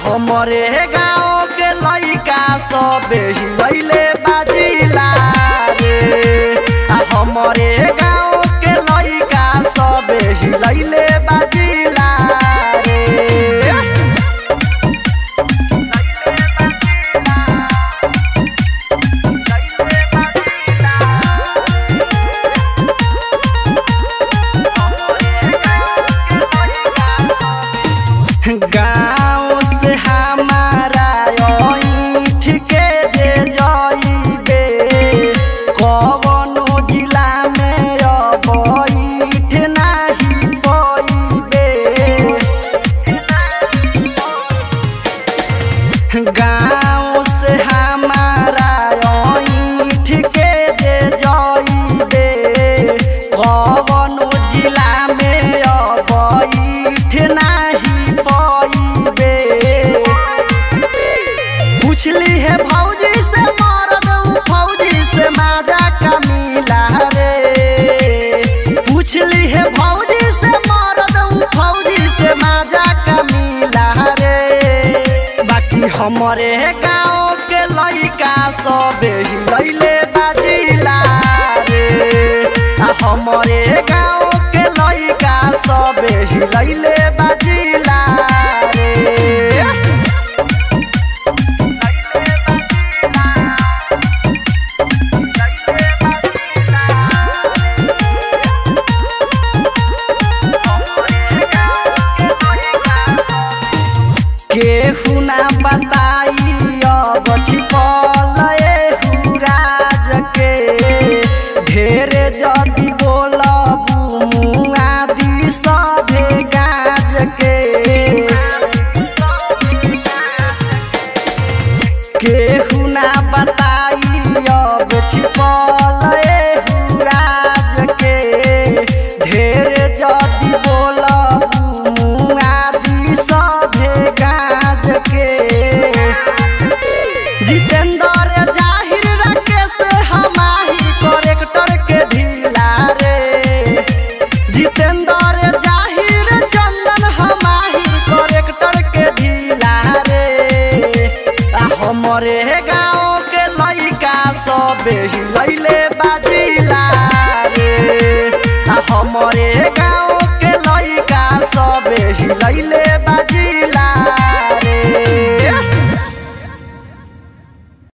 हमरे गाँव के लइका सबे हिलैले बाजिला रे। हमरे गाँव के लइका सबे हिलैले बाजिला रे। गाँव से हमारा ईठ के जे जइबे कवनो जिला में अब ईठ नाही पइबे। गाँव से हमारा ईठ के जे जइबे कवनो जिला में अब ईठ नाही पूछली है भौजी से मरद फौजी से माजा का मिला रे। पूछली है भौजी से मरद फौजी से माजा का मिला रे। बाकी हमरे गाँव के लइका सबे हिलैले बाजिला रे। हमरे गाँव के लइका सबे हिलैले बाजिला रे। केहू ना बताई अब छिपल एहू राज के। ढेरे जदी बोलबू मुआ दी सभे गाज के। केहू ना बताई अब छिपल एहू राज के। ढेरे जदी बोलबू मुआ दी सभे गाज के। जितेंद्र जाहिर राकेश हमाही करेक्टर के ढीला रे। जितेंद्र जाहिर चंदन हमाही करेक्टर के ढीला रे। हमरे गाँव के लइका सबे